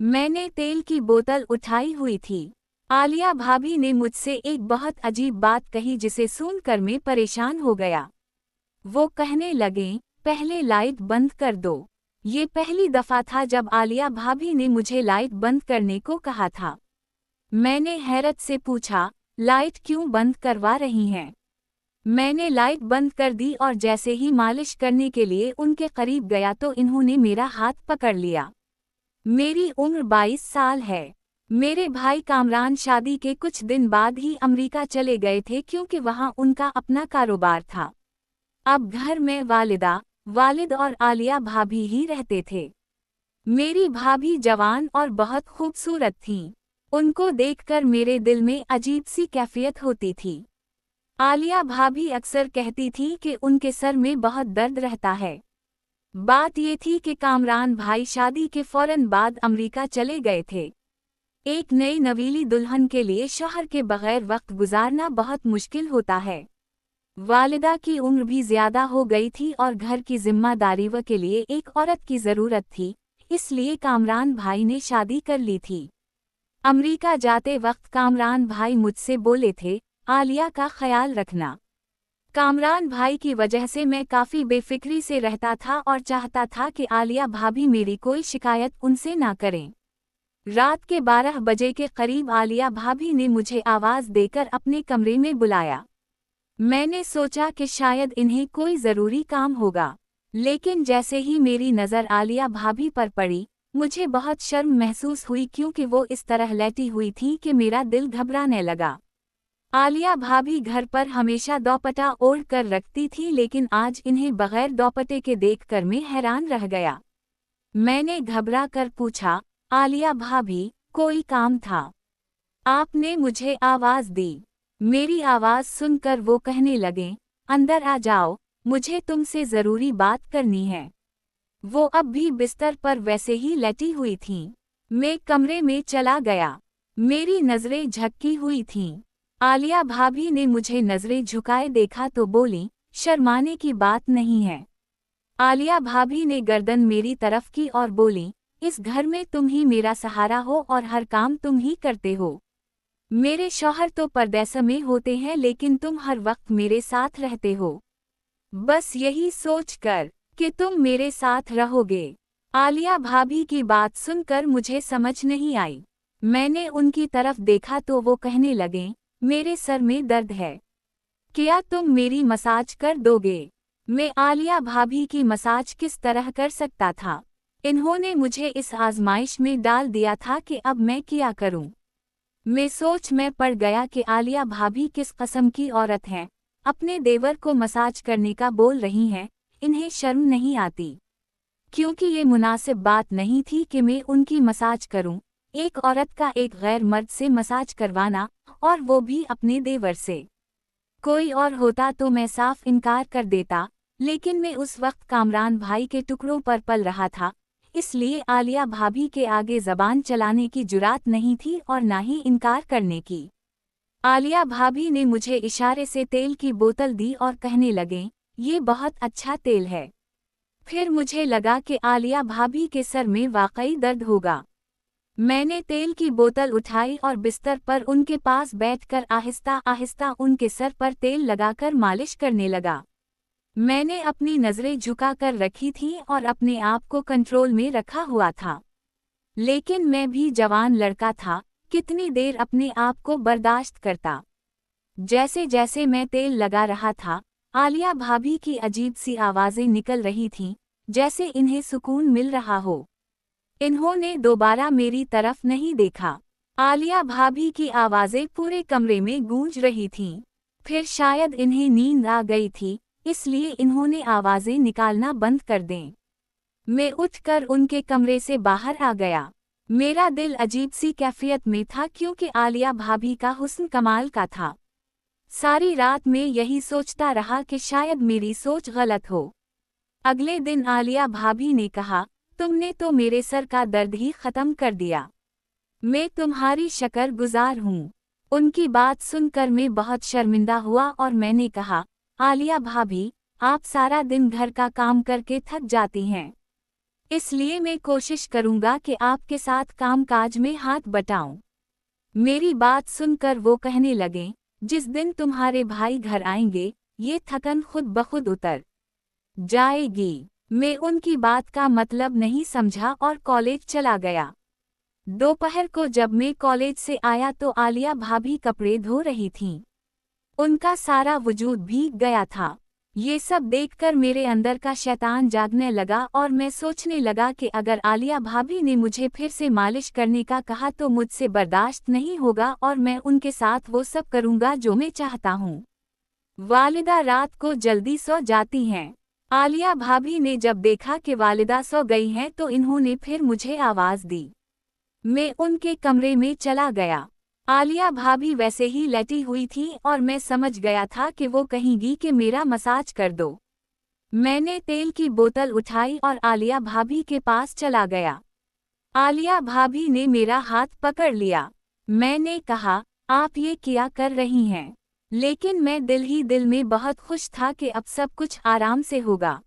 मैंने तेल की बोतल उठाई हुई थी। आलिया भाभी ने मुझसे एक बहुत अजीब बात कही जिसे सुनकर मैं परेशान हो गया। वो कहने लगे, पहले लाइट बंद कर दो। ये पहली दफा था जब आलिया भाभी ने मुझे लाइट बंद करने को कहा था। मैंने हैरत से पूछा, लाइट क्यों बंद करवा रही हैं? मैंने लाइट बंद कर दी और जैसे ही मालिश करने के लिए उनके करीब गया तो इन्होंने मेरा हाथ पकड़ लिया। मेरी उम्र 22 साल है। मेरे भाई कामरान शादी के कुछ दिन बाद ही अमेरिका चले गए थे क्योंकि वहां उनका अपना कारोबार था। अब घर में वालिदा, वालिद और आलिया भाभी ही रहते थे। मेरी भाभी जवान और बहुत खूबसूरत थीं। उनको देखकर मेरे दिल में अजीब सी कैफियत होती थी। आलिया भाभी अक्सर कहती थी कि उनके सर में बहुत दर्द रहता है। बात ये थी कि कामरान भाई शादी के फौरन बाद अमेरिका चले गए थे। एक नई नवीली दुल्हन के लिए शौहर के बगैर वक्त गुजारना बहुत मुश्किल होता है। वालिदा की उम्र भी ज्यादा हो गई थी और घर की जिम्मेदारी के लिए एक औरत की जरूरत थी, इसलिए कामरान भाई ने शादी कर ली थी। अमेरिका जाते वक्त कामरान भाई मुझसे बोले थे, आलिया का ख्याल रखना। कामरान भाई की वजह से मैं काफ़ी बेफिक्री से रहता था और चाहता था कि आलिया भाभी मेरी कोई शिकायत उनसे ना करें। रात के 12 बजे के करीब आलिया भाभी ने मुझे आवाज़ देकर अपने कमरे में बुलाया। मैंने सोचा कि शायद इन्हें कोई ज़रूरी काम होगा, लेकिन जैसे ही मेरी नज़र आलिया भाभी पर पड़ी, मुझे बहुत शर्म महसूस हुई क्योंकि वो इस तरह लेटी हुई थी कि मेरा दिल घबराने लगा। आलिया भाभी घर पर हमेशा दोपट्टा ओढ़ कर रखती थी, लेकिन आज इन्हें बगैर दोपट्टे के देखकर मैं हैरान रह गया। मैंने घबरा कर पूछा, आलिया भाभी, कोई काम था? आपने मुझे आवाज़ दी। मेरी आवाज़ सुनकर वो कहने लगे, अंदर आ जाओ, मुझे तुमसे ज़रूरी बात करनी है। वो अब भी बिस्तर पर वैसे ही लेटी हुई थीं। मैं कमरे में चला गया। मेरी नज़रें झपकी हुई थीं। आलिया भाभी ने मुझे नज़रें झुकाए देखा तो बोली, शर्माने की बात नहीं है। आलिया भाभी ने गर्दन मेरी तरफ की और बोली, इस घर में तुम ही मेरा सहारा हो और हर काम तुम ही करते हो। मेरे शौहर तो परदेस में होते हैं लेकिन तुम हर वक्त मेरे साथ रहते हो। बस यही सोचकर कि तुम मेरे साथ रहोगे। आलिया भाभी की बात सुनकर मुझे समझ नहीं आई। मैंने उनकी तरफ देखा तो वो कहने लगे, मेरे सर में दर्द है, क्या तुम मेरी मसाज कर दोगे? मैं आलिया भाभी की मसाज किस तरह कर सकता था? इन्होंने मुझे इस आजमाइश में डाल दिया था कि अब मैं क्या करूं? मैं सोच में पड़ गया कि आलिया भाभी किस किस्म की औरत हैं, अपने देवर को मसाज करने का बोल रही हैं, इन्हें शर्म नहीं आती। क्योंकि ये मुनासिब बात नहीं थी कि मैं उनकी मसाज करूं, एक औरत का एक गैर मर्द से मसाज करवाना, और वो भी अपने देवर से। कोई और होता तो मैं साफ इनकार कर देता, लेकिन मैं उस वक्त कामरान भाई के टुकड़ों पर पल रहा था, इसलिए आलिया भाभी के आगे ज़बान चलाने की जुरात नहीं थी और ना ही इनकार करने की। आलिया भाभी ने मुझे इशारे से तेल की बोतल दी और कहने लगे, ये बहुत अच्छा तेल है। फिर मुझे लगा कि आलिया भाभी के सर में वाकई दर्द होगा। मैंने तेल की बोतल उठाई और बिस्तर पर उनके पास बैठकर आहिस्ता आहिस्ता उनके सर पर तेल लगाकर मालिश करने लगा। मैंने अपनी नज़रें झुकाकर रखी थी और अपने आप को कंट्रोल में रखा हुआ था। लेकिन मैं भी जवान लड़का था, कितनी देर अपने आप को बर्दाश्त करता। जैसे जैसे मैं तेल लगा रहा था, आलिया भाभी की अजीब सी आवाज़ें निकल रही थीं, जैसे इन्हें सुकून मिल रहा हो। इन्होंने दोबारा मेरी तरफ नहीं देखा। आलिया भाभी की आवाज़ें पूरे कमरे में गूंज रही थीं। फिर शायद इन्हें नींद आ गई थी, इसलिए इन्होंने आवाज़ें निकालना बंद कर दें। मैं उठकर उनके कमरे से बाहर आ गया। मेरा दिल अजीब सी कैफियत में था क्योंकि आलिया भाभी का हुस्न कमाल का था। सारी रात में यही सोचता रहा कि शायद मेरी सोच गलत हो। अगले दिन आलिया भाभी ने कहा, तुमने तो मेरे सर का दर्द ही खत्म कर दिया। मैं तुम्हारी शुक्रगुजार हूँ। उनकी बात सुनकर मैं बहुत शर्मिंदा हुआ और मैंने कहा, आलिया भाभी, आप सारा दिन घर का काम करके थक जाती हैं। इसलिए मैं कोशिश करूंगा कि आपके साथ कामकाज में हाथ बटाऊं। मेरी बात सुनकर वो कहने लगे, जिस दिन तुम्हारे भाई घर आएंगे, ये थकन खुद ब खुद उतर जाएगी। मैं उनकी बात का मतलब नहीं समझा और कॉलेज चला गया। दोपहर को जब मैं कॉलेज से आया तो आलिया भाभी कपड़े धो रही थीं। उनका सारा वजूद भीग गया था। ये सब देखकर मेरे अंदर का शैतान जागने लगा और मैं सोचने लगा कि अगर आलिया भाभी ने मुझे फिर से मालिश करने का कहा तो मुझसे बर्दाश्त नहीं होगा और मैं उनके साथ वो सब करूंगा जो मैं चाहता हूँ। वालिदा रात को जल्दी सो जाती हैं। आलिया भाभी ने जब देखा कि वालिदा सो गई हैं तो इन्होंने फिर मुझे आवाज़ दी। मैं उनके कमरे में चला गया। आलिया भाभी वैसे ही लेटी हुई थी और मैं समझ गया था कि वो कहेंगी कि मेरा मसाज कर दो। मैंने तेल की बोतल उठाई और आलिया भाभी के पास चला गया। आलिया भाभी ने मेरा हाथ पकड़ लिया। मैंने कहा, आप ये क्या कर रही हैं? लेकिन मैं दिल ही दिल में बहुत खुश था कि अब सब कुछ आराम से होगा।